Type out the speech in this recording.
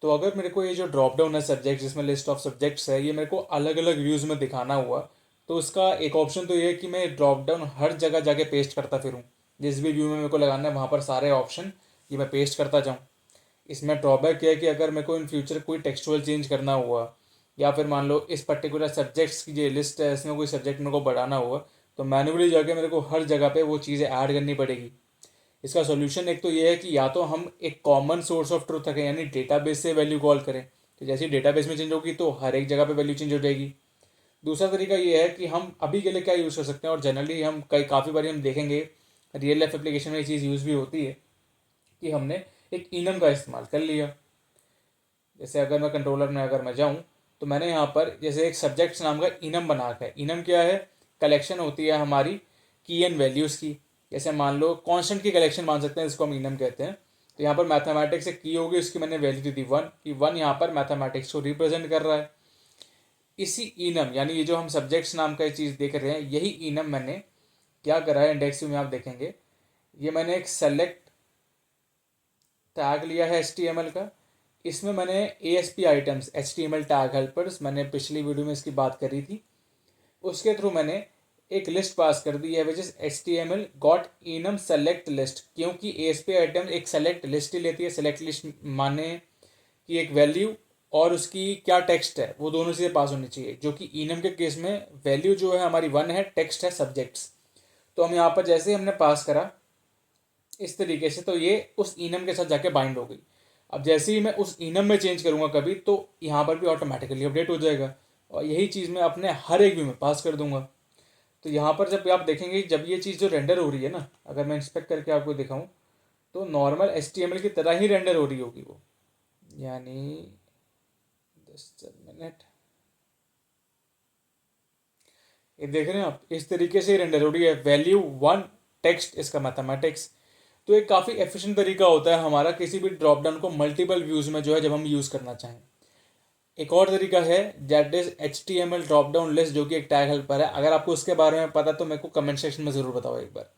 तो अगर मेरे को ये जो ड्रॉप डाउन है सब्जेक्ट जिसमें लिस्ट ऑफ सब्जेक्ट्स है, ये मेरे को अलग अलग व्यूज़ में दिखाना हुआ, तो इसका एक ऑप्शन तो ये है कि मैं ड्रॉप डाउन हर जगह जाके पेस्ट करता फिरूँ। जिस भी व्यू में मेरे को लगाना है वहाँ पर सारे ऑप्शन ये मैं पेस्ट करता जाऊँ। इसमें ड्रॉबैक है कि अगर मेरे को इन फ्यूचर कोई टेक्सचुअल चेंज करना हुआ, या फिर मान लो इस पर्टिकुलर सब्जेक्ट्स की जो लिस्ट है इसमें कोई सब्जेक्ट मेरे को बढ़ाना हुआ, तो मैन्युअली जाके मेरे को हर जगह पे वो चीज़ें ऐड करनी पड़ेगी। इसका सॉल्यूशन एक तो ये है कि या तो हम एक कॉमन सोर्स ऑफ ट्रुथ रखें, यानी डेटाबेस से वैल्यू कॉल करें, तो जैसे ही डेटाबेस में चेंज होगी तो हर एक जगह पे वैल्यू चेंज हो जाएगी। दूसरा तरीका ये है कि हम अभी के लिए क्या यूज़ कर सकते हैं, और जनरली हम काफ़ी बार हम देखेंगे रियल लाइफ एप्लीकेशन में ये चीज़ यूज़ भी होती है, कि हमने एक इनम का इस्तेमाल कर लिया। जैसे अगर मैं कंट्रोलर में अगर मैं जाऊँ, तो मैंने यहाँ पर जैसे एक सब्जेक्ट्स नाम का इनम बना रखा है। इनम क्या है? कलेक्शन होती है हमारी की एंड वैल्यूज़ की। जैसे मान लो कांस्टेंट की कलेक्शन मान सकते हैं, जिसको हम इनम कहते हैं। तो यहाँ पर मैथमेटिक्स से की होगी, उसकी मैंने वैल्यू दी थी 1, कि 1 यहाँ पर मैथमेटिक्स को रिप्रेजेंट कर रहा है। इसी इनम यानी ये जो हम सब्जेक्ट्स नाम का चीज़ देख रहे हैं, यही इनम मैंने क्या करा है, इंडेक्स में आप देखेंगे, ये मैंने एक सेलेक्ट टैग लिया है HTML का। इसमें मैंने ASP items HTML tag helpers, मैंने पिछली वीडियो में इसकी बात करी थी, उसके थ्रू मैंने एक लिस्ट पास कर दी है, which is HTML got enum select list. क्योंकि ASP आइटम एक सेलेक्ट लिस्ट ही लेती है। सेलेक्ट लिस्ट माने कि एक वैल्यू और उसकी क्या टेक्स्ट है, वो दोनों चीज़ें पास होनी चाहिए। जो कि इनम के केस में वैल्यू जो है हमारी 1 है, टेक्स्ट है सब्जेक्ट्स। तो हम यहाँ पर जैसे ही हमने पास करा इस तरीके से, तो ये उस इनम के साथ जाके बाइंड हो गई। अब जैसे ही मैं उस इनम में चेंज करूँगा कभी, तो यहाँ पर भी ऑटोमेटिकली अपडेट हो जाएगा, और यही चीज़ मैं अपने हर एक व्यू में पास कर दूंगा। तो यहाँ पर जब आप देखेंगे, जब ये चीज़ जो रेंडर हो रही है ना, अगर मैं इंस्पेक्ट करके आपको दिखाऊं, तो नॉर्मल HTML की तरह ही रेंडर हो रही होगी वो। यानी 10 मिनट, ये देख रहे हैं आप, इस तरीके से रेंडर हो रही है। वैल्यू 1, टेक्स्ट इसका मैथमेटिक्स। तो एक काफ़ी एफिशिएंट तरीका होता है हमारा किसी भी ड्रॉप डाउन को मल्टीपल व्यूज़ में जो है जब हम यूज़ करना चाहें। एक और तरीका है that is HTML drop down list, जो कि एक टैग हेल्पर है। अगर आपको उसके बारे में पता तो मेरे को कमेंट सेक्शन में ज़रूर बताओ एक बार।